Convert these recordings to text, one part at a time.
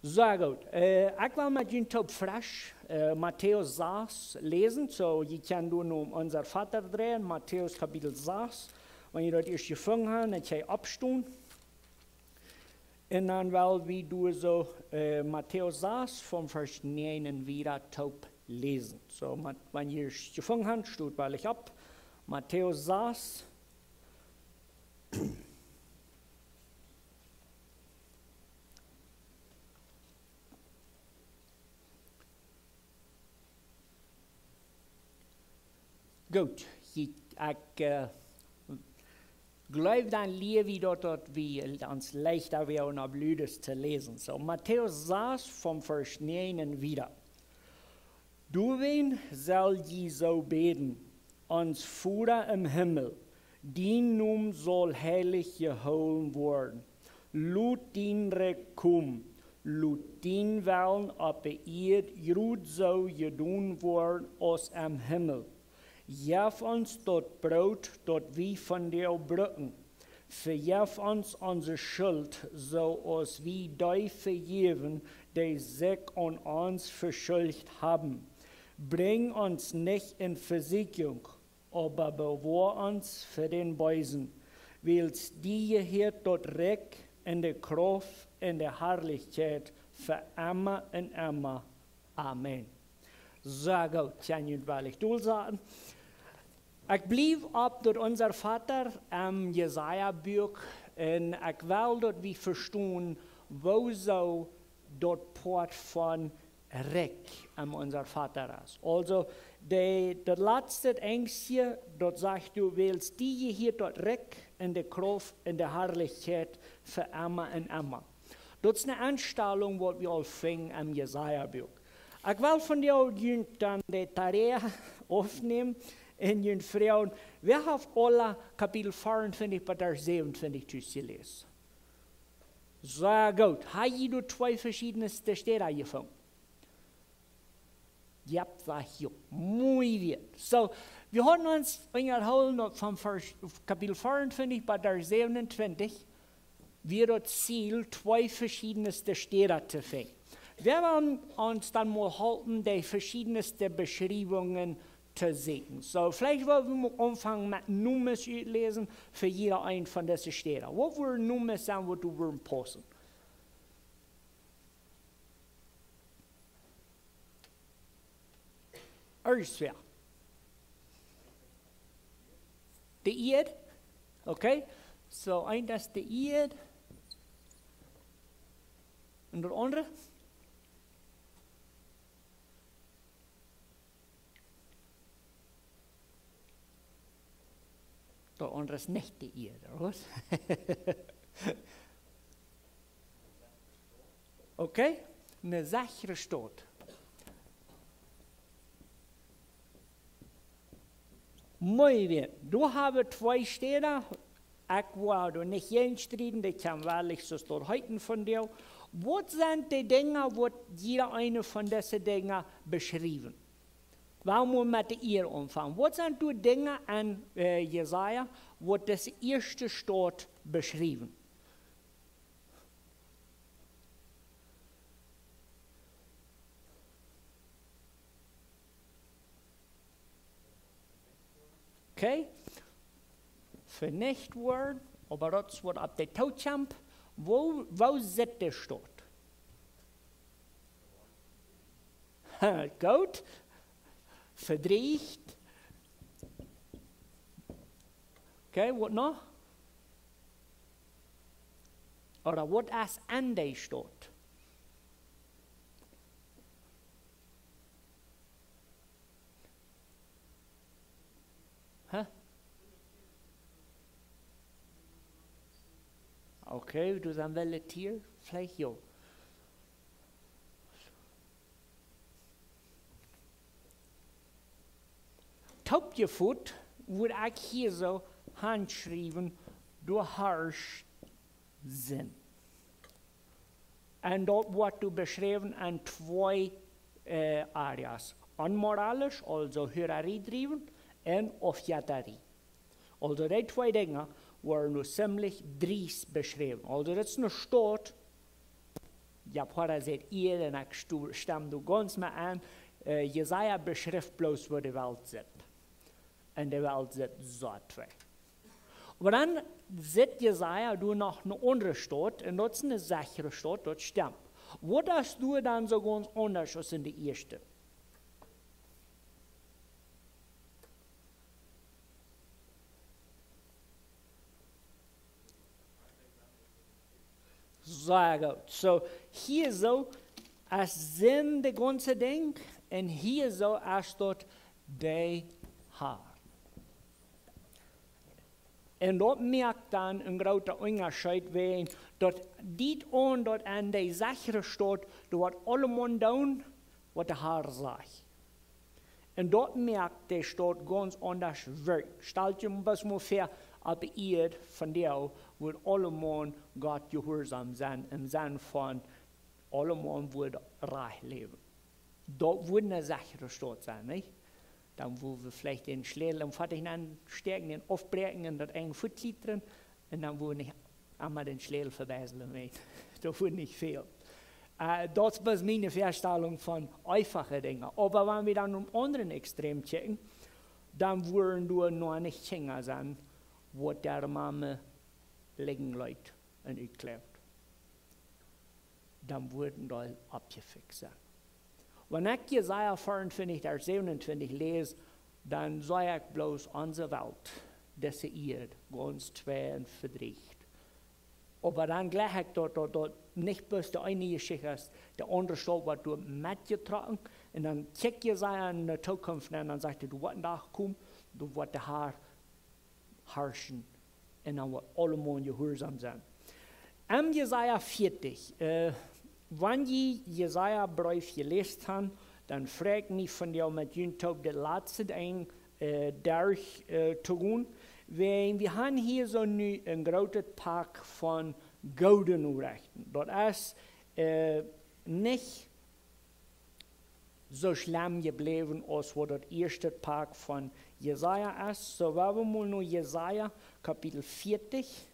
Sehr gut. Ich will mit Ihnen top frisch Matthäus 6 lesen. So, je kann du nun unser Vater drehen, Matthäus Kapitel 6. Wenn ihr das erst gefangen habt, dann kann ich abstehen. Und dann will wie du so Matthäus 6 vom Vers 9 wieder top lesen. So, wenn ihr es gefangen habt, steht weil ich ab. Matthäus 6. Goed, ik geloof dan Levi dat we ons leichter wären, ab Lüdes zu lesen. So, Matthäus 6 vom Vers 9 wieder. Du wen soll je so beten, uns Vater im Himmel, din Num soll heilig geholen worden. Lut din Reich kom, lut din Willen op de Erd, jrud so gedaan worden als am Himmel. Geef ons dat brood dat we van jou brücken. Vergeef ons onze schuld, zoals we die vergeven, die zich aan ons verschuldigd haben. Bring ons nicht in Versuchung, aber bewahr uns für den Bösen. Willst die hier dort Recht in der Kraft, in der Herrlichkeit, für immer und immer. Amen. Sehr gut, kann ich wirklich durchsagen. Ich blieb ab durch unser Vater am Jesaja-Buch und ich will dort wie verstehen, wo so dort Port von Reck am unser Vater ist. Also, das letzte Engstje, dort sagt du, willst die hier dort Reck in der Kraft, in der Herrlichkeit für immer und immer. Das ist eine Anstellung, die wir all fingen am Jesaja-Buch. Ich will von dir dann die Tarea aufnehmen, in den Frauen, wir haben alle Kapitel 24 bis 27 gelesen. Sehr gut. Hast du zwei verschiedene Städte gefunden? Ja, das ja. Muy bien. So, wir haben uns wiederholen vom Kapitel 24 bis 27, wir das Ziel, zwei verschiedene Städte zu finden. Wir werden uns dann mal halten, die verschiedensten Beschreibungen zu sehen. So, vielleicht wollen wir anfangen mit Nummern zu lesen für jeder ein von diesen Städten. Was würden Nummern sein, was du würden passen? Erstens, die Erde, okay? So, ein das ist die Erde. Und der andere? Der andere ist nicht die Erde, oder? Okay? Eine sichere Stadt. Muy bien. Du hast zwei Städte. Ich werde nicht hinstreiten, die kann wahrlich so dort heute von dir. Was sind die Dinge, die jeder eine von diesen Dingen beschrieben? Warum wir mit der Erde anfangen? Was sind die Dinge an Jesaja, wo das erste Stadt beschrieben? Okay? Vernichtet worden, aber das wird ab der Todkamp. Wo sitzt der Stadt? Gut. Verdreht. Okay, was noch? Oder was ist an der Stadt? Huh? Okay, du sagst, welches Tier? Vielleicht ja. Topgevoet wordt ik hier zo handschrijven, du herrscht Sinn. En dat wordt du beschreven in twee areas. Unmoralisch, also Hureriedriven, en Ofjatterie. Also die twee dingen worden nu ziemlich dries beschreven. Also dat is een staat ja, Pfarrer sagt ihr, und ich stimme du ganz mal an, Jesaja beschreibt bloß, wo die Welt sitzt. Und die Welt sitzt so zwei. Aber dann sieht Jesaja du noch eine andere Stadt, und das ist eine sichere Stadt, dort stimmt. Wo das du dann so ganz anders als in der erste? Sehr gut. So, hier so, als sind das ganze Ding, und hier so, als dort die Haar. Und dort merkt dann ein großer Unterschied, wenn dort dit und dort an der sichere Stadt, dort allemal tun, was der Haar sagt. Und dort merkt der Stadt ganz anders wirkt. Stellt dir was mal vor, ab ihr von der, wo allemal Gott gehorsam sein, im Sinne von allemal wird reich leben. Dort würde eine sichere Stadt sein, nicht? Dann wo wir vielleicht den Schläger am Vater stärken, den aufbrechen und das ein Fuß drin, und dann wo nicht einmal den Schläger verbessern. Das würde nicht viel. Das ist meine Vorstellung von einfachen Dingen. Aber wenn wir dann am anderen Extrem checken, dann würden wir noch nicht Kinder sein, wo der Mama liegen Leute und erklärt. Dann würden die abgefixt sein. Wenn ich Jesaja 24, Vers 27 lese, dann sage ich bloß unsere Welt, diese Erde, ganz schwer und verdreht. Aber dann gleich ich dort nicht bloß der eine Geschichte ist, der andere Stadt wird dort mitgetragen, und dann checkt Jesaja in der Zukunft und dann sagt er, du wirst nachkommen, du wirst der Herr herrschen, und dann wird allemal gehorsam sein. Am Jesaja 40, wenn die Jesaja-Brief gelesen haben, dann fragt mich von dir mit Jüntag das letzte Ding durchzugehen. Wir haben hier so ein großes Pack von Goldenrechten. Das ist nicht so schlimm geblieben, als was das erste Pack von Jesaja ist. So werden wir mal nur Jesaja, Kapitel 40.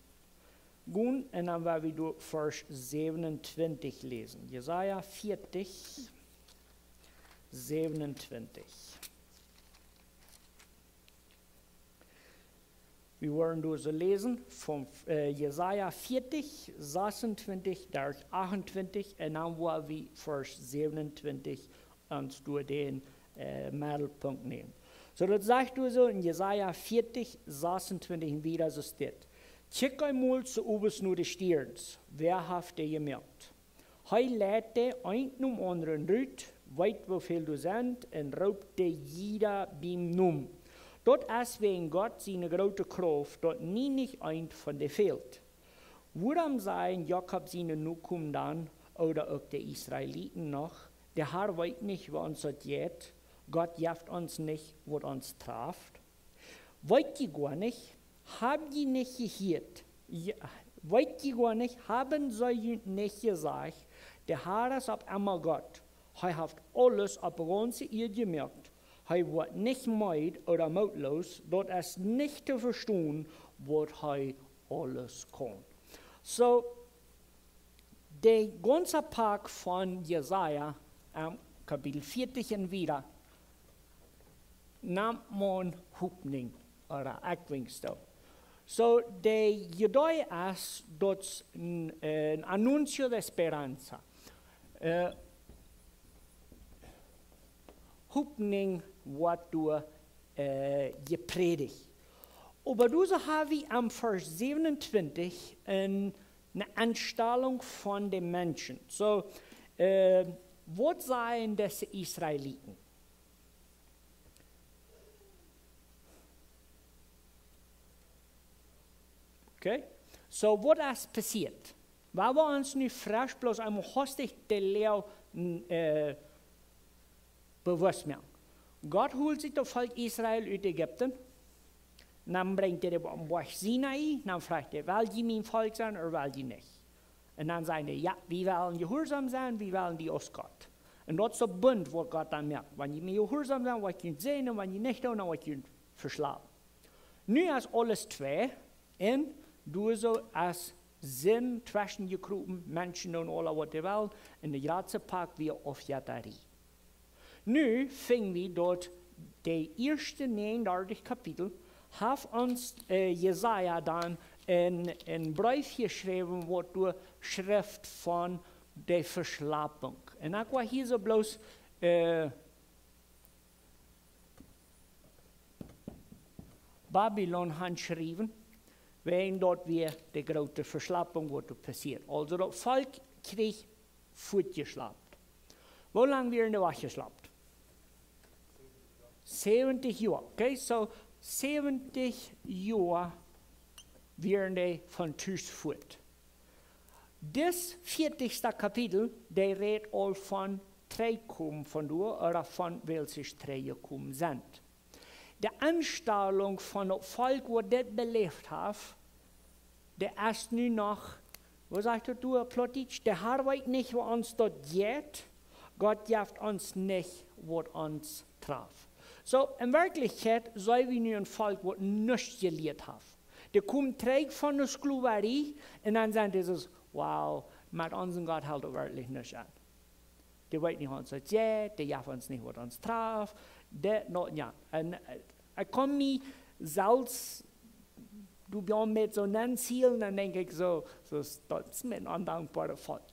Gehen, und dann werden wir durch Vers 27 lesen. Jesaja 40, 27. Wir wollen durch so lesen von Jesaja 40, 26, durch 28, und dann wollen wir Vers 27 uns durch den Mittelpunkt nehmen. So, das sagt du so in Jesaja 40, 26 wieder, so steht. Check einmal zu oberst nur die Stirns, wer habt ihr gemerkt? Hei lädt der einen um anderen rüt, weit wie viel du sind, und raubt der jeder beim Numm. Dort ist wegen Gott seine große Kraft, dort nie nicht ein von der fehlt. Woran seien Jakob seine Nukum dann, oder auch die Israeliten noch, der Herr weiß nicht, was uns das geht, Gott jaft uns nicht, was uns trifft. Wollt ihr gar nicht? Haben die nicht gehört? Wollt ihr gar nicht? Haben sie nicht gesagt, der Herr ist ab einmal Gott. Er hat alles ab ganze ihr gemerkt. Er wird nicht meid oder mutlos, dort ist nicht zu verstehen, was er alles kann. So, der ganze Pack von Jesaja, Kapitel 40 und wieder, nahm man Hoffnung oder Erquingsstoff. So, der Idee ist, dass ein Annuncio de Esperanza. Hoffnung wird durch gepredigt. Aber du haben wir am Vers 27 eine Anstellung von den Menschen. So, was seien diese Israeliten? Okay? So, was ist passiert? Weil wir uns nicht frisch bloß einmal hastig der Lehre bewusst machen. Gott holt sich das Volk Israel aus Ägypten, dann bringt er die am Berg Sinai, dann fragt er, will die mein Volk sein oder will die nicht? Und dann sagen die, ja, wir wollen gehorsam sein, wir wollen die aus Gott. Und das ist der Bund, wo Gott dann merkt. Wenn die mir gehorsam sind, wird ihr sehen, und wenn die nicht tun, dann wird ihr verschlagen. Nu ist alles zwei, und du so als sind zwischengekropen, Menschen und alle wat de wel, en de ganze Park weer Offjatarie. Nu fingen wir dort de eerste 39 Kapitel, hat uns Jesaja dann een brief geschreven, wat door Schrift van de Verslapung. En ik wil hier zo bloos Babylon handschrijven, waarin dort weer de grote Verslappung wat passiert. Also dat Volk kreeg voetgeslapt. Hoe lang weer in de wacht geslapt? 70 jaar. Okay, so 70 jaar weer de van thuis voet. Dit 40. Kapitel, die redt al van terugkomen van door, oder van welke teruggekomen zijn. De aanstelling van het volk wat dit beleefd heeft, de is nu nog, wat zegt du, Plotitsch, de arbeid niet wat ons dat geht, Gott geeft ons niet wat ons traf. So, in werkelijkheid zijn we nu een volk wat niets geleerd heeft. Die komen terug van de sklaverij en dan zijn ze, wow, met onze God houdt het werkelijk niets aan. Die weet niet wat ons dat geht, die geeft ons niet wat ons traf. Dat nog ja. En ik kom niet zelfs, du bent met zo'n ziel, dan denk ik zo dat is met een ondankbare volk.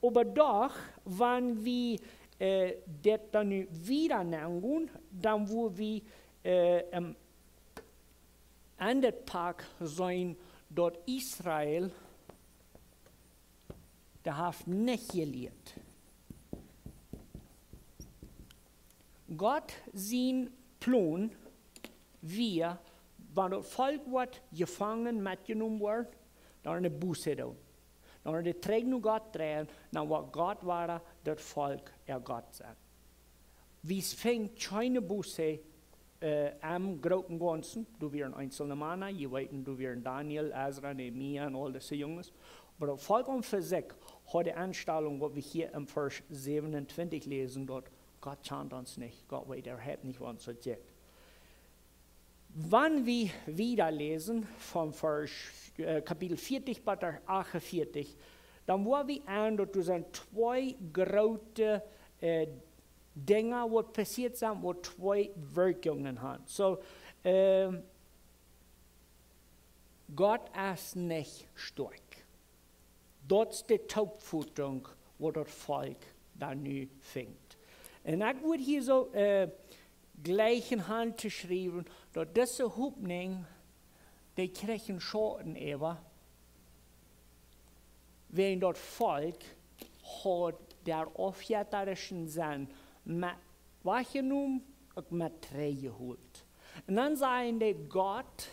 Maar doch, wanneer we dit dan nu weer nemen, dan worden we aan het pak zijn dat Israël, dat heeft niet geleerd. God zijn plan, wir, wanneer het volk wordt gevangen, metgenomen wordt, dan een boete doen. Dan de terug naar God draaien, dan wat God waren, dat volk God zijn. We vingen keine boete am großen Ganzen. Du weer een einzelne Mann, je weet, du weer Daniel, Ezra, Nehemia en al deze jongens. Maar het volk om voor zich had de aanstelling, wat we hier in vers 27 lezen, dat God chant ons nicht, Gott weet nicht, was uns sagt. Wenn wir wieder lesen, von Kapitel 40 bis 48, dann wollen wir an, dass es zwei große Dinge, die passiert sind, die zwei Wirkungen haben. So, Gott ist nicht stark. Das ist die Taubfutung, wo das Volk dann nu fängt. En ik word hier zo gleich in hand geschreven, dat deze hoopning, die krijgen schaden even, waarin dat volk had der afjetterischen zijn met weggenomen, ook met teruggehoord. En dan zeggen die, God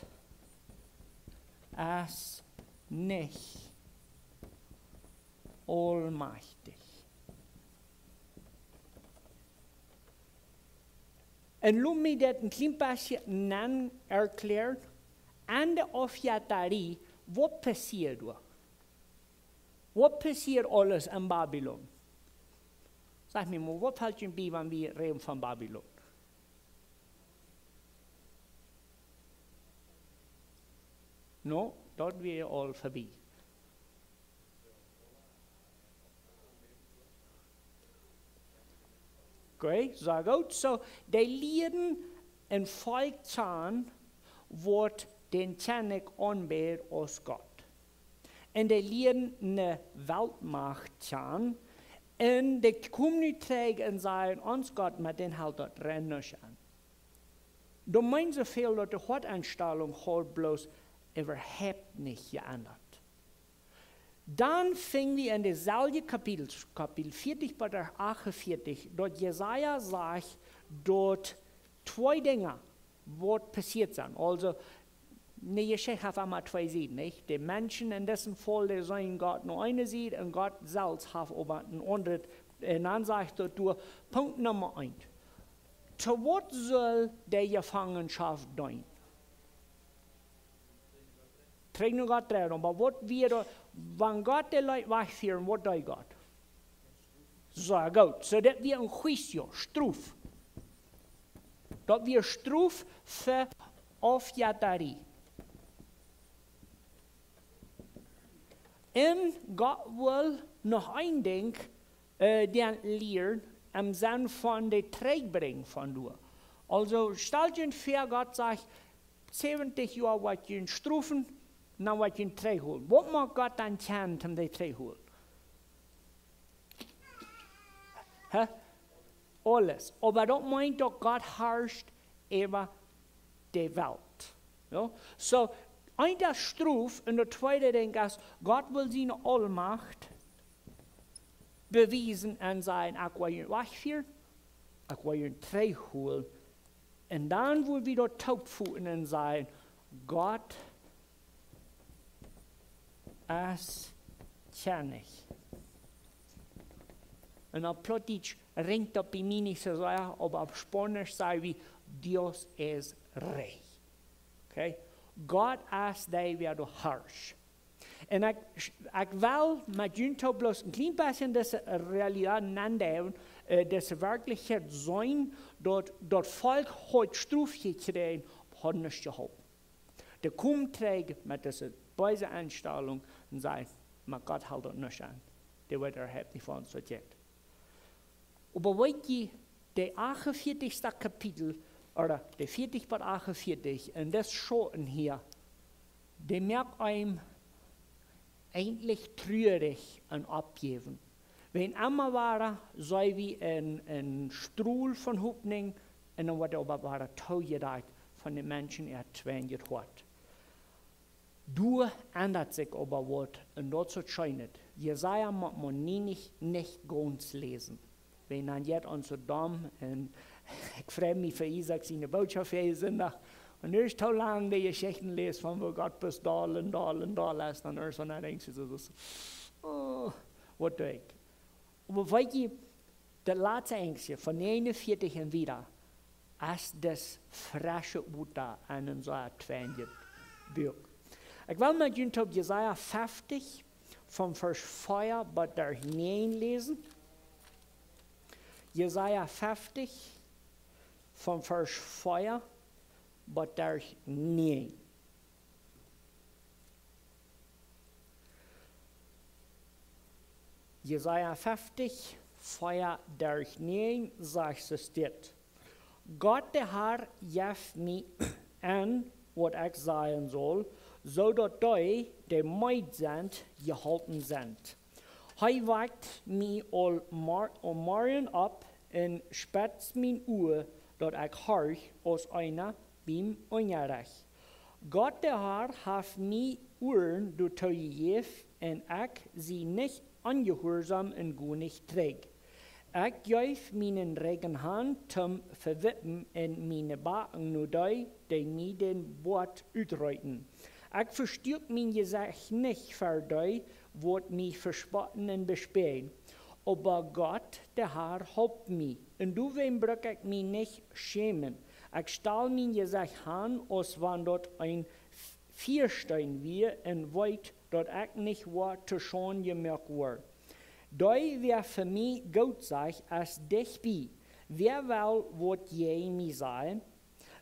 is niet almachtig. En laat me dat een klein beetje nan erklären. Aan de afjetterie, wat passiert er? Wat passiert alles in Babylon? Zeg me maar, wat valt je bij wanneer we reden van Babylon? No, dat weer al voorbij. Okay, so gut. So, die leren een volk aan wat den Tjanik aanbiedt als God. En die leren een Weltmacht aan. En die komen nu terug en zeggen, ons God, maar den houdt dat rennig aan. Dan meinen ze veel dat de Godaanstellung halt bloß überhaupt nicht geändert. Dann fingen wir in dezelfde Kapitel 40 bis 48, dort Jesaja sagt, dort zwei Dinge, was passiert sind. Also, eine Geschichte hat immer zwei Seiten, nicht? Die Menschen in dessen Fall, die sagen Gott nur eine Seite und Gott selbst hat aber ein anderes. Und dann sagt er, Punkt Nummer 1. Zu was soll die Gefangenschaft dienen? Trägt nur Gott drin, aber was wir, wenn Gott die Leute wegführen, was tut Gott? So gut, so das wir ein Juicio, Struf. Das wir Struf für Aufjäterie. En Gott will noch ein Ding den lehren, im Sinn von der Trägbring von du. Also stell dir vor, Gott sagt, 70 Jahre wird ihn strufen, dann wird ihn Träg holen. Was mag Gott dann tun, um den Träg holen? Alles. Aber das meint doch, Gott herrscht über die Welt. Ja? So, ein der Struf und der zweite Ding ist, Gott will seine Allmacht beweisen und sagen, ich will ihn wegführen, ich will ihn Träg holen. Und dann will wieder taubfuten und sagen, Gott ist König. Und dann plötzlich ringt das bei mir nicht so sehr, aber auf Spanisch sagen wir, Dios es Rey. Okay? Gott ist der, der du herrschst. Und ich will mit Junto bloß ein klein bisschen diese Realität nennen, das Wirklichkeit sein, dort Volk heute Strufje kriegen, hat nicht geholfen. Der kommt trägt mit dieser bösen Einstellung und sagt, mein Gott hält das nicht an. Der wird überhaupt nicht von uns sortiert. Aber weißt du, der 48. Kapitel, oder der 40 bis 48, und das Schoten hier, der merkt einem eigentlich traurig und abgeben. Wenn einmal war, sei wie ein Stuhl von Hupning, und dann wird aber war Taugedacht von den Menschen erzwängt hat. Du ändert sich aber was, und dazu scheint, Jesaja muss man nicht ganz lesen. Wenn dann jetzt unser Dom, und ich freue mich für Isaac, seine Botschaft für Sonntag, und er ist so lange die Geschichten lesen, von wo Gott bis da und da und da lässt, dann ist dann denkst du so, oh, was tue ich? Aber weißt du, der letzte Ängste von 41 und wieder, ist das frische Butter an so ein Buch. Ich will mit Ihnen auf Jesaja 50 vom Vers 4 bis 9 lesen. Jesaja 50 vom Vers 4 bis 9. Jesaja 50, 4 bis 9 sagt es dit. Gott der Herr jeft mich an, was ich sagen soll, zodat die meid sind, gehalten sind. Hij weckt mij al morgen op en spitst mijn oor, dat ik horch als einer beim onrecht. Gott der Herr heeft mij oren door gegeven en ik sie nicht angehorsam en goed nicht träg. Ik geef mijn regen hand zum verwippen en mijn baken nur die mij den Wort uitreiten. Ik verstuurt mijn gezicht nicht für die, wordt mij verspotten en bespähen. Aber Gott, der Herr, helpt mij. En du wem bruk ik mij nicht schämen. Ik stal mijn gezicht aan, als wann dort ein Vierstein wir en weet dat ik nicht wat te schon gemerkt word. Doi wer für mich gut sagt, als dich bi. Wer will, wat je mij sein?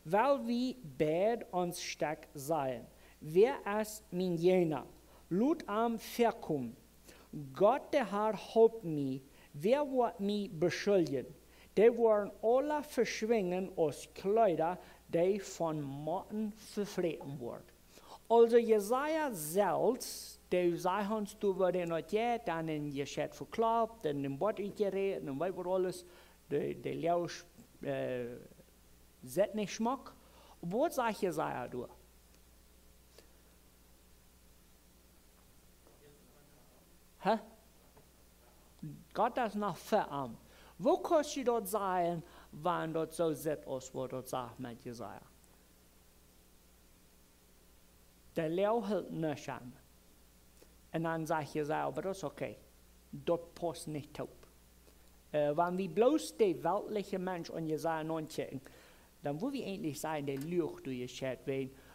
Weil wie bad ons stark sein. Wer ist mein jener? Lut am verkum. Gott der Herr helpt mich. Wer wird mich beschuldigen? Die wollen alle verschwingen als Kleider, die von Motten verfreten wurden. Also Jesaja selbst, der sagt uns, du wirst nicht jetzt, dann in je Schat verklappt, dann in Bord gerät, und weiß was alles, der Lausch zet nicht Schmack. Aber was sagt Jesaja du? Hä? Gott ist noch verarmt. Wo kannst du dort sein, wann dort so sieht aus, wo dort sagt mit Jesaja? Der Leo hält nicht an. Und dann sagt Jesaja, aber das ist okay. Dort passt nicht taub. Wenn wir bloß der weltliche Mensch an Jesaja 19, dann wo wir eigentlich sagen, der lügt durch ihr Chat,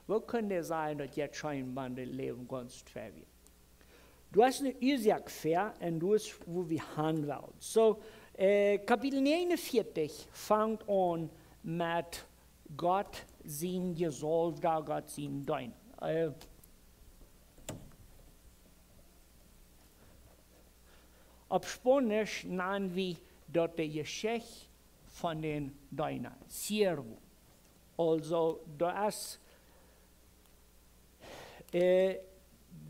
wo können der sein, dass jetzt scheinbar das Leben ganz schwer wird? Du hast eine Ursache für, und du hast, wo wir handeln. So, Kapitel 49 fängt an mit Gott sein Gesalbter, Gott sein Dein. Op Spanisch nennen wir dort die Geschichte von den Deiner, Siervo. Also, da ist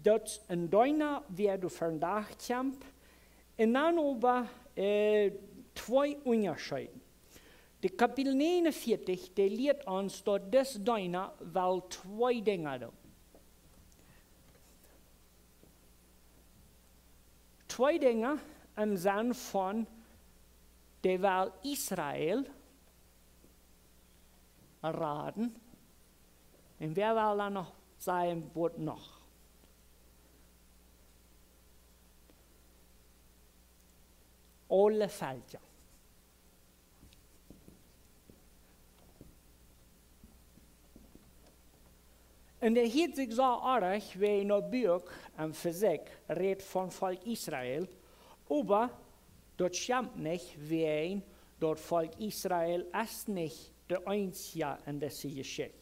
dat een Deiner wird verdacht haben. Und dann aber zwei Unterschiede. De Kapitel 49, der lehrt uns, dass das Deiner wel zwei Dinge doen. Zwei Dinge im Sinne von, der will Israel raten. Und wer will da noch sein, was noch? Alle Falsche. Und er hielt sich so arg, wie in der Buch und Physik redet von Volk Israel, aber dort stimmt nicht, wie dort Volk Israel ist nicht der Einzige in dieser Geschichte.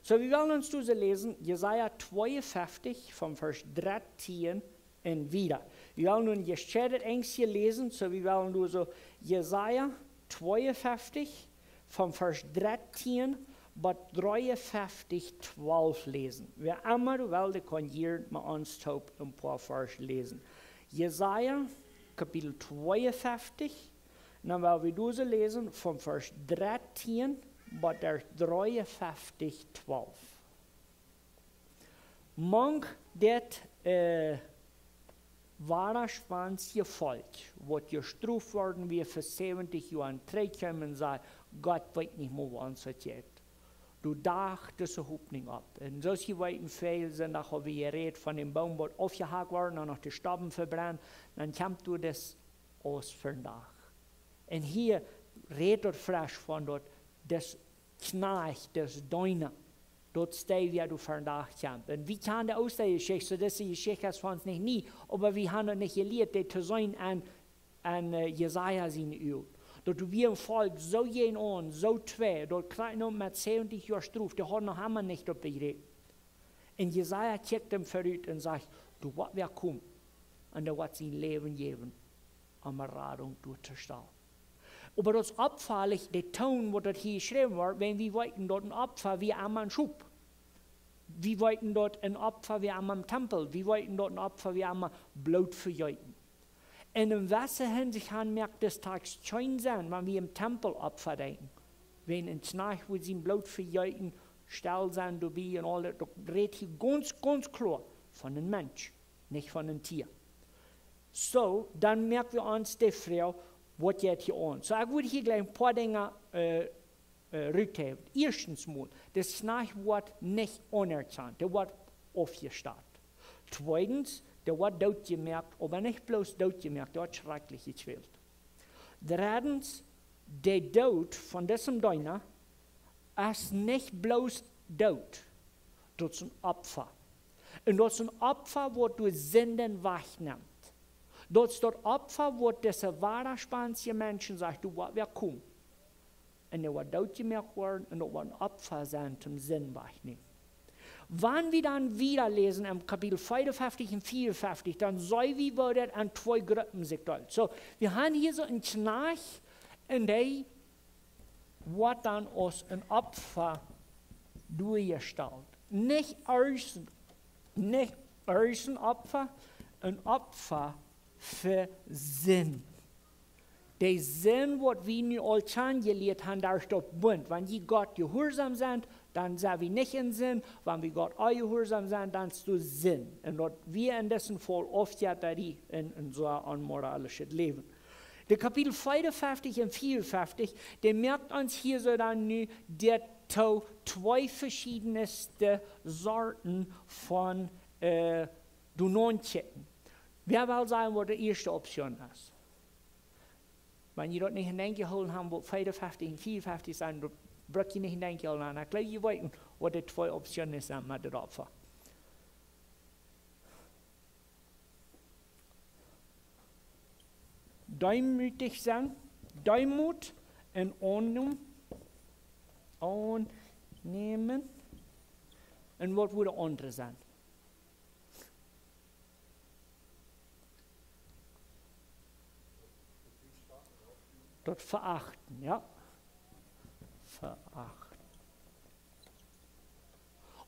So, wir wollen uns diese lesen, Jesaja 52 vom Vers 13 und wieder. Wir wollen nun Geschichte Engste lesen, so wir wollen nur so Jesaja 52 vom Vers 13 bis 53, 12 lesen. Wer immer will, kann hier mit uns ein paar Vers lesen. Jesaja Kapitel 52, dann wollen wir diese lesen vom Vers 13 bis 53, 12. Manch det wahre spanische Volk, was gestruft worden wir für 70 Jahre zurückkommen und sagen, Gott weiß nicht mehr, was uns jetzt. Du dachtest überhaupt nicht ab. Und solche weiten Fälle sind nachher, wie ihr redet, von dem Baum, was aufgehakt worden und noch die Staben verbrannt, dann kommt du das aus für den Tag. Und hier redet frisch von dort, das Knarch, das Deiner. Dort steht, wie du für den Tag kommst. Und wie kann der aus der Geschichte, so dass die Geschichte ist für uns nicht nie, aber wir haben nicht gelehrt, die zu sein an Jesaja sein Öl. Dort wir im Volk so jeden an, so zwei, dort kriegen wir mit 70 Jahren Struf, die haben noch einmal nicht auf die Rede. Und Jesaja checkt ihm verrückt und sagt, du, was wir kommen, und der wird sein Leben geben, um eine Radung durchzustellen. Aber das ist abfällig, der Ton, wo das hier geschrieben wird, wenn wir wollten dort ein Opfer wie einmal ein Schub. Wir wollten dort ein Opfer wie einmal im Tempel. Wir wollten dort ein Opfer wie einmal Blut verjeuten. Und in welcher Hinsicht merkt das Tags schön sein, wenn wir im Tempel Opfer denken. Wenn in Snach, wo sie Blut verjeuten, still sein dabei und alles, da redet hier ganz klar von einem Mensch, nicht von einem Tier. So, dann merken wir uns die Frau, was geht hier an. So, ich würde hier gleich ein paar Dinge rückheben. Erstens mal, das Snach wird nicht anerkannt, der wird aufgestellt. Zweitens, der wird dort gemerkt, aber nicht bloß dort gemerkt, der wird schrecklich gequält. Drittens, der Tod von diesem Deiner ist nicht bloß Tod, das ist ein Opfer. Und das ist ein Opfer, wo du Sünden wegnimmt. Das ist das Opfer, wo diese wahre spanische Menschen sagen, du, wer kommt. Und der wird dort gemerkt worden und das wird ein Opfer sein zum Sinn wegnehmen. Wenn wir dann wieder lesen im Kapitel 55 und 54, dann soll wir wieder an zwei Gruppen sich teilen. So, wir haben hier so ein Knarch, und der wird dann als ein Opfer durchgestellt. Nicht als ein Opfer, ein Opfer für Sinn. Der Sinn, was wir nun als angelehrt haben, da steht bunt. Wenn die Gott gehorsam sind, dann sind wir nicht in Sinn. Wenn wir Gott auch gehorsam sind, dann ist es Sinn. Und dort wir in dessen Fall oft ja in so ein moralisches Leben. Der Kapitel 55 und 54, der merkt uns hier so dann nu, der zwei verschiedenste Sorten von Dononchecken. Wer will sagen, was die erste Option ist? Wenn ihr dort nicht hineingeholt habt, wo 55 und 54 sind, dort braucht ihr nicht hineingeholt haben. Ich glaube, ihr weißt, was die zwei Optionen sind mit dem Opfer. Deumütig sein, Deumut und annehmen. Und was würde andere sein? dort verachten, ja. Verachten.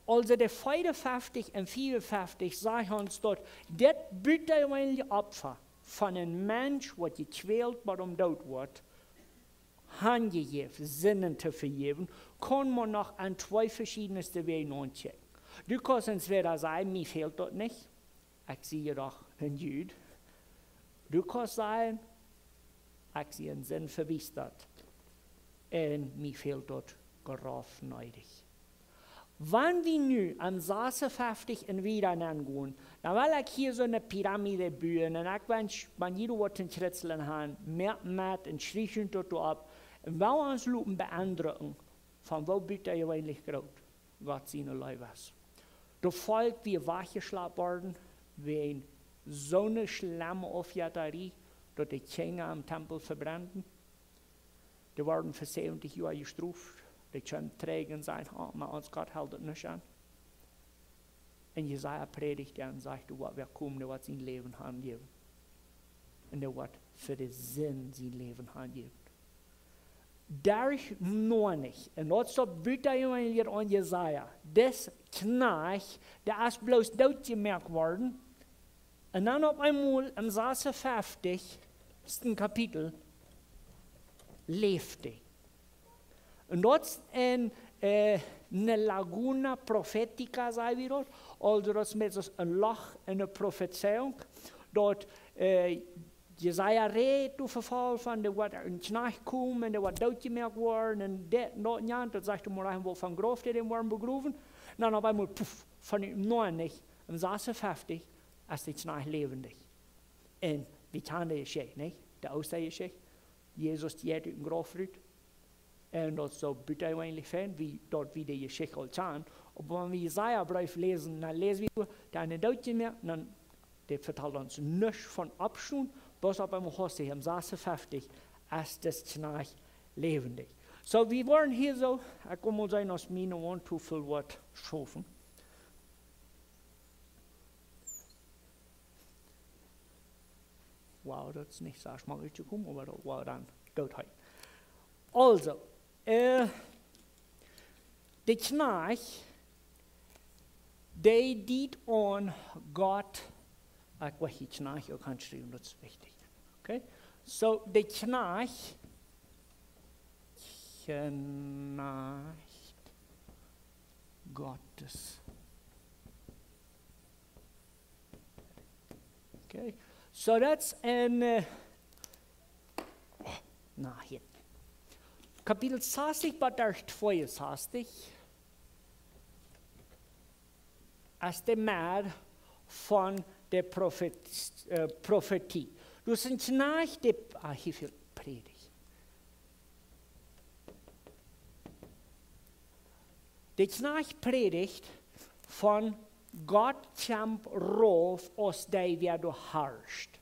Also der 55 und 54 sagen uns dort, das bitterliche Opfer von einem Mensch, der gequält warum dort wird, handgegeben, Sinnen zu vergeben, kann man noch an zwei verschiedenste Wege anchecken. Du kannst entweder sagen, mir fehlt dort nicht, ich sehe doch einen Jude. Du kannst sagen, ich sehe einen Sinn verwistert und mir fehlt dort gerauf neidig. Wenn wir nun am 56 und wieder angehen, dann will ich hier so eine Pyramide bauen und ich, wenn jeder was in Schritzeln hat, mehr mit und schreichen dort ab, und wir uns lupen beeindrucken, von wo bitte ihr eigentlich gerade, Gott seine Leib ist. Der Volk, wie wachgeschlagen worden, wie so eine schlimme Aufjäterie, dort die Kinder am Tempel verbrannten. Die wurden für 70 Jahre gestraft. Die können trägen sein, aber uns Gott hält das nicht an. Und Jesaja predigt und sagt, du wird kommen, der wird sein Leben angeben. Und der wird für den Sinn sein Leben angeben. Dadurch nur nicht. Und dort steht bitte jemand an Jesaja. Das Knach, der ist bloß dort gemerkt worden. Und dann auf einmal im 56. Kapitel lebte. Und dort in eine Laguna Prophetica, sagen wir dort, also das ist ein Loch in der Prophezeiung. Dort Jesaja redet over Fall van de wat een knacht komen en de wat doodgemerkt worden en dat nog niet. Dat zegt hij maar wel van groof die worden begroeven. En dan op eenmaal poef, van u 90 en 56 is die knacht levendig. En wie kan dat je niet? De oudste je Jezus die uit een groof uit. En dat is zo buitenlijk fijn, wie dort wie de je al zijn. Maar wanneer we Jesaja brief lezen, dan lezen we dat een doodgemerkt, dan dat vertelt ons niks van opschoen. Bloß op einmal hast du im 56 ist das Knach lebendig. So, wir wollen hier so, ich kann mal sagen, aus meinem Mund zu viel Wort schaffen. Wow, das ist nicht so schmal gekommen, aber das war dann gut heute. Also, der Knach, der dient an Gott. Ich weiß nicht, Knach, ich kann schreiben, das ist wichtig. Okay? So, der Knach Gottes. Okay? So, that's in, hier. Kapitel 60, Vers 62, ist der Meer von der Prophetie. Du sind nach der, hier viel Predigt. Der Knach predigt von Gott kämpft rauf, aus der wer du herrscht.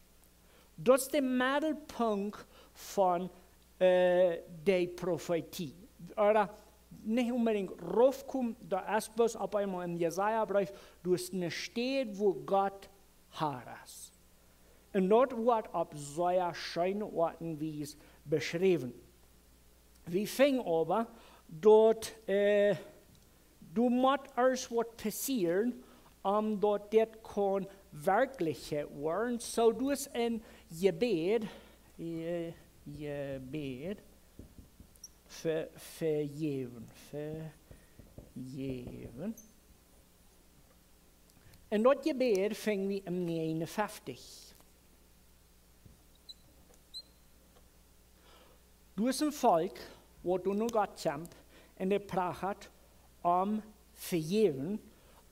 Das ist der Mittelpunkt von der Prophetie. Oder nicht unbedingt raufkommen, da ist bloß auf einmal im Jesaja-Brief, du hast eine Stadt, wo Gott ist. Und dort wird auf solche schönen Orten wie es beschrieben. Wir fingen aber, dort, du musst erst was passieren, dort das kann Wirklichkeit werden. So du hast ein Gebet, vergeben. Und das Gebet fingen wir im 59. Du bist ein Volk, wo du nur Gott kämpft, und der Pracht vergeben.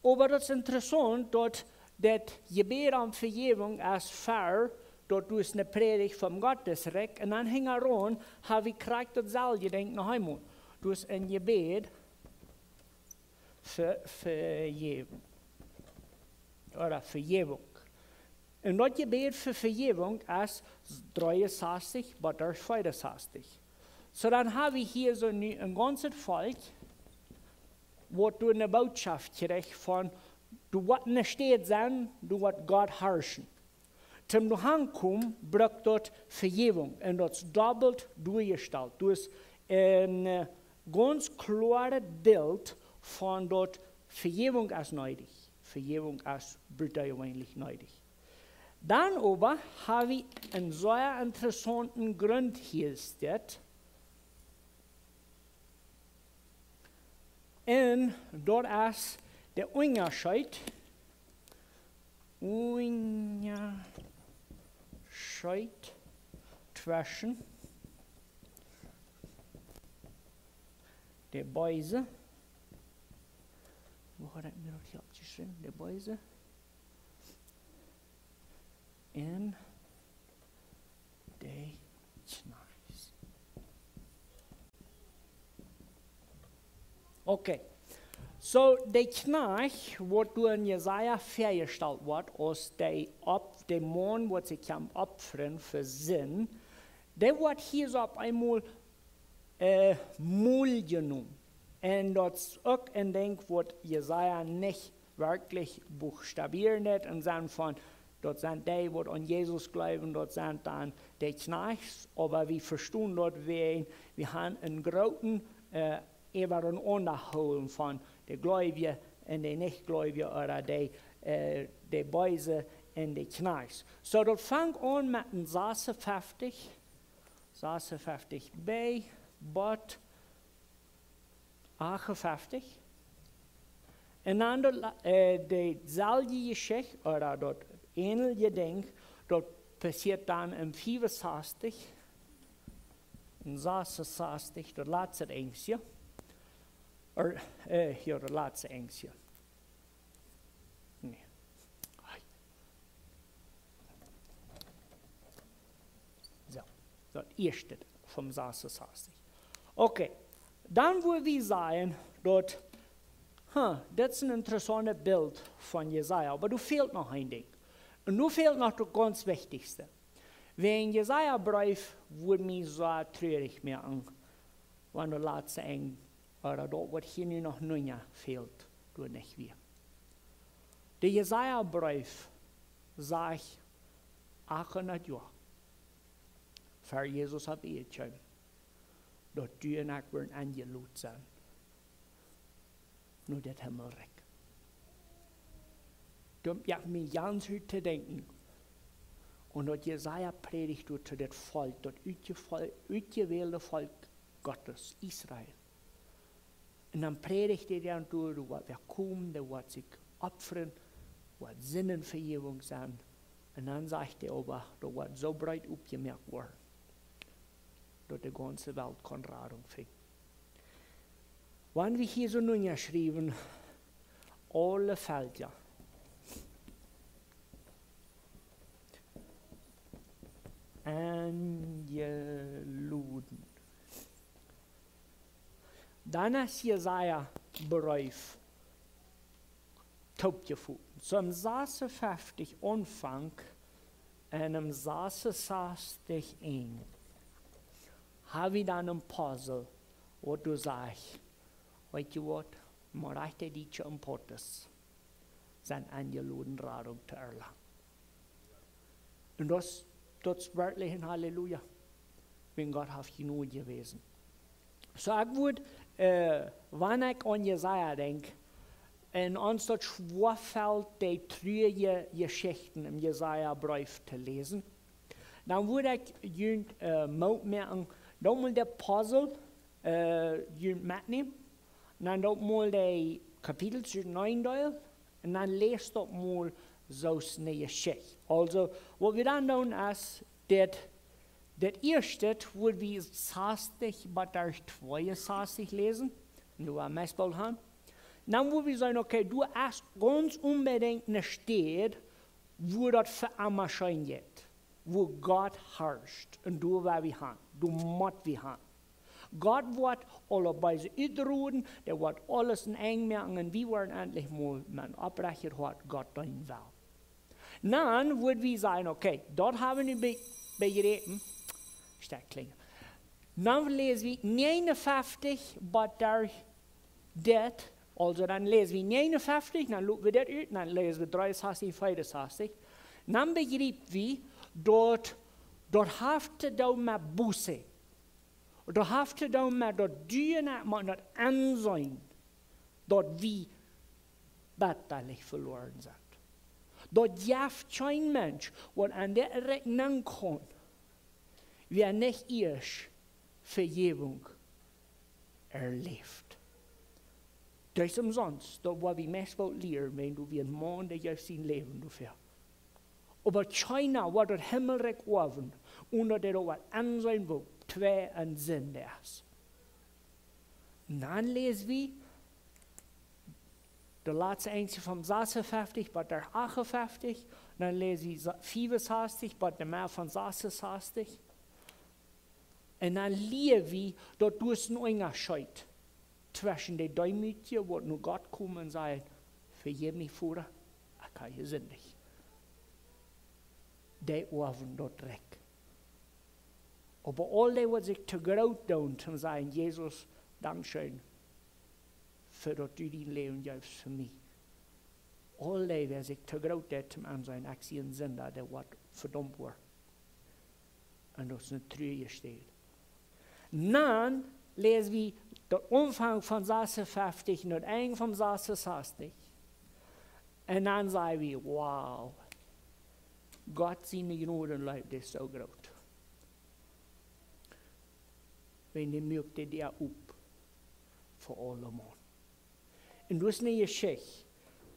Aber das ist interessant, dass das Gebet Vergebung ist fair, dort du ist eine Predigt vom Gottesrecht, und dann hängt an, habe ich kriegt dasselbe gedenkt nach einmal. Du hast ein Gebet vergeben. Oder Vergebung. Und das Gebet für Vergebung ist 63, aber 62. So dann habe ich hier so ein ganzes Volk, wo du eine Botschaft kriegst von, du wirst nicht stehen sein, du wirst Gott herrschen. Zum Dohankum braucht dort Vergebung und das ist doppelt durchgestellt. Du hast ein ganz klares Bild von dort Vergebung als nötig. Vergebung als brutally nötig. Dann aber habe ich einen sehr interessanten Grund hier steht. Und dort ist der Unterschied zwischen der Beise, wo hat er mir das hier abgeschrieben? Der Beise und der Kneiß. Okay. So, der Knach, wo du in Jesaja festgestellt wird, als der Mann, wo sie kann opfern für Sinn, der wird hier so auf einmal Mul genommen. Und das ist auch ein Ding, was Jesaja nicht wirklich buchstabieren hat, im Sinne von, dort sind die, die an Jesus glauben, dort sind dann die Knachs, aber wir verstehen dort, wir haben einen großen über ein Unterholen von den Gläubigen und den Nichtgläubigen oder die Beise und die Kneips. So, das fängt an mit dem 56 b, Bot 58. Und dann die selbe Geschichte, oder das ähnliche Ding, das passiert dann im 64, im 66, das letzte Engstje. Hier, das letzte Engstje. Nee. So, das erste vom 66. Okay, dann würde wir sagen, dort, das ist ein interessantes Bild von Jesaja, aber du fehlt noch ein Ding. Und du fehlt noch das ganz Wichtigste. Wenn Jesaja-Brief würde mich so traurig merken, wenn der letzte Eng oder dort, was hier nur noch nicht fehlt, du nicht wir. Der Jesaja-Brief sagt 800 Jahre, für Jesus hat geschrieben, dass du und ich werden angelohnt sein. Nur das Himmelreich. Du hast mir ganz heute zu denken. Und dort Jesaja predigt du zu dem Volk, das ausgewählte Volk Gottes, Israel. Und dann predigt er dann du was wir kommen, der wird sich opfern, was Sinnenvergebung sein. Und dann sagt er aber, da wird so breit aufgemerkt worden, dass die ganze Welt kann Radung finden. Wenn wir hier so nun geschrieben, alle Felder, angeluden. Dann ist Jesaja Brief topgefunden. So im 56 Anfang und im 66 Ende habe ich dann ein Puzzle, wo du sagst, weißt du was, man reicht die schon Pottes, sind angeladen, Radung zu erlangen. Und das ist wirklich ein Halleluja, wenn Gott auf genug gewesen. So ich würde, wenn ich an Jesaja denke, und uns dort schwerfällt, die trüge Geschichten im Jesaja-Brief zu lesen, dann würde ich Mut merken, dort mal der Puzzle mitnehmen, und dann dort mal die Kapitel zu 9 und dann lest dort mal so eine Geschichte. Also, was wir dann tun, ist, das erste, wo wir 60 bis 62 lesen, und du ein Messbild haben, dann wo wir sagen, okay, du hast ganz unbedingt eine Stadt, wo das für immer schein geht, wo Gott herrscht, und du was wir haben, du musst wir haben. Gott wird alle bei sich uitroden, der wird alles in eng merken, und wir werden endlich mal man abrechnet hat, Gott dein will. Dann würden wir sagen, okay, dort haben wir begriffen, stark klingen. Dann lesen wir 59, aber das, also dann lesen wir 59, dann schauen wir das ut, dann lesen wir 63, 64. dann begreift wir, dort hafte da mit Busse. Dort hafte da mit dort Düne, mit dort Ansehen, dort wie betterlich verloren sind. Dort jaft kein Mensch, was an der rechnen kann, wer nicht erst Vergebung erlebt. Das ist umsonst, da war wir meistens lehren, wenn du wie ein Mann, der auf sein Leben dafür. Aber keiner war dort himmelreich offen, ohne der was ansehen, wo zwei ein Sinn ist. Dann lesen wir, der letzte einzige vom 56, bei der 58, dann lesen wir 65, bei der mehr von 66. Und dann lesen wir, dort ist ein Unterschied zwischen den Däumütigen, wo nur Gott kommt und sagt, vergib mich, Vater, ich kann hier sind nicht. Die Ohren dort weg. Aber all die, was sich zu groß tun, zum sagen, Jesus, Dankeschön, für das du dein Leben gibst für mich. All die, wer sich zu groß tun, zum ansehen, ich sehe einen Sünder, der wird verdammt war. Und das ist eine Trüge steht. Dann lesen wir den Umfang von 56 und den Ende von 66. Und dann sagen wir, wow, Gott seine Gnade lebt ist so groß. Wenn die möchte der up für alle Mann. Und das ist eine Geschichte,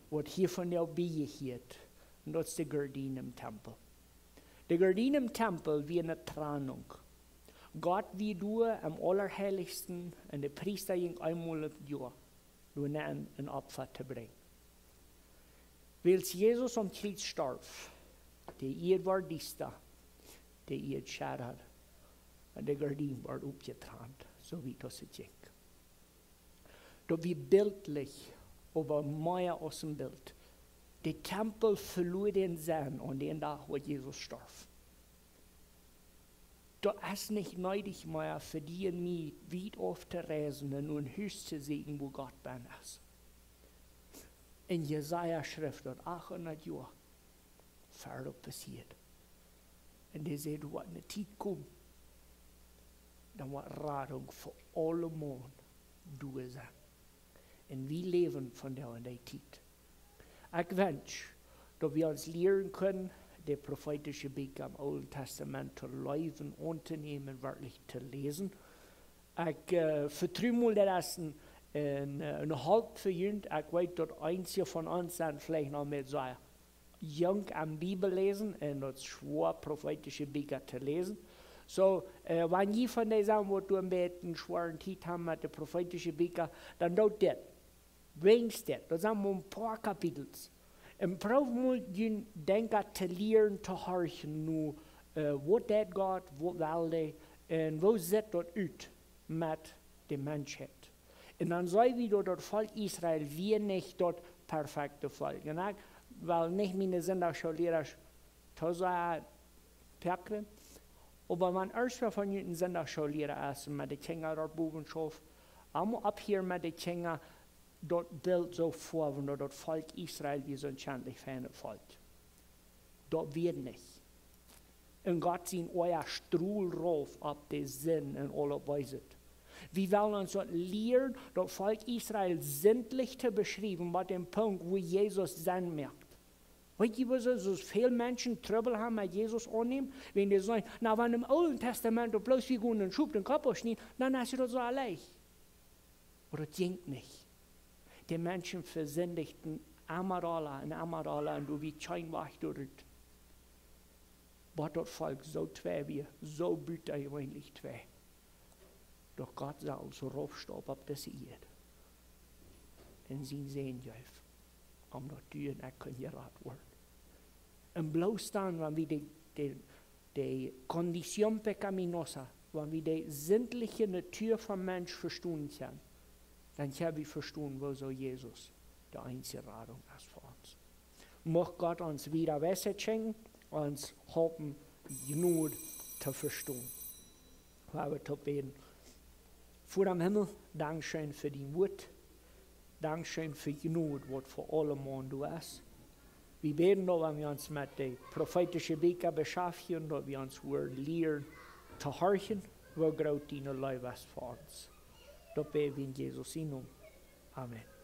was hier von der Bibel geht. Und das ist die Gardine im Tempel. Die Gardine im Tempel wie eine Trennung. Gott wie du am Allerheiligsten und der Priester ging einmal im Jahr, nur ein Opfer zu bringen. Weil Jesus am Kreuz starb, der Eid war dies da, der Eid scheitert und der Gardine war aufgetrennt, so wie das ging. Da wie bildlich, aber mehr aus dem Bild. Der Tempel verlor den Sinn an den Tag, wo Jesus starb. Da ist nicht nötig mehr für die und mich weit auf zu reisen und nun höchst zu sehen, wo Gott bin ist. In Jesaja schrift dort 800 Jahre fertig passiert. Und der sagt, was eine Zeit kommt, dann wird Rettung für alle Mann du sein. Und wir leben von der und der Zeit. Ich wünsche, dass wir uns lernen können, der prophetische Weg am Alten Testament zu leben, anzunehmen, wirklich zu lesen. Ich vertraue mal das ein halb verjüngt. Ich weiß, dass einige von uns dann vielleicht noch mit so jung am Bibel lesen und das schwer prophetische Bücher zu lesen. So, wenn je von denen sagen, wo du ein bisschen schweren Titel haben mit den prophetischen Büchern, dann tut das. Wenigstens das. Das sind wir ein paar Kapitel. Und braucht mal den Denker zu lernen, zu horchen, nur, wo das Gott, wo will der, und wo sieht das aus mit der Menschheit. Und dann sei wieder das Volk Israel, wir nicht das perfekte Volk. Und ich will nicht meine Sünderschuldiger zu sagen, aber man erst von den Sünderschuldiger ist, mit den Kindern dort Bubenschaft, einmal ab hier mit den Kindern, dort Bild so vor, wenn dort Volk Israel wie so ein schändlich feine Volk. Dort wird nicht. Und Gott sieht euer Stuhl rauf ab den Sinn und alle Weise. Wir wollen uns dort lernen, dort Volk Israel sinnlich zu beschreiben, bei dem Punkt, wo Jesus sein merkt. Weißt du, was so viele Menschen Trouble haben mit Jesus annehmen? Wenn die sagen, na, wenn im Alten Testament bloß wie gut einen Schub den Kopf ausschneiden, dann hast du das so allein. Aber das ging nicht. Die Menschen versündigten Amarala und du wie kein Wach durch. Aber das Volk so schwer wie, so büte eigentlich schwer. Doch Gott sah uns raufstopp ab das Erde. Und sie sehen Jef, um das Türen können geraten werden. Und bloß dann, wenn wir die Kondition pecaminosa, wenn wir die sinnliche Natur vom Mensch verstehen können, dann können wir verstehen, wo so Jesus die einzige Rettung ist für uns. Möchte Gott uns wieder Wässer schenken, uns helfen, genug zu verstehen. Wir zu beten. Vor dem Himmel, Dankeschön für die Wut. Dankeschön für genug, was für alle Mann du hast. We beden dat we ons met de profetische weken beschäftigen, dat we ons woord leren te horchen, wo groot die leuwe vaders. Dat beden we in Jezus' naam. Amen.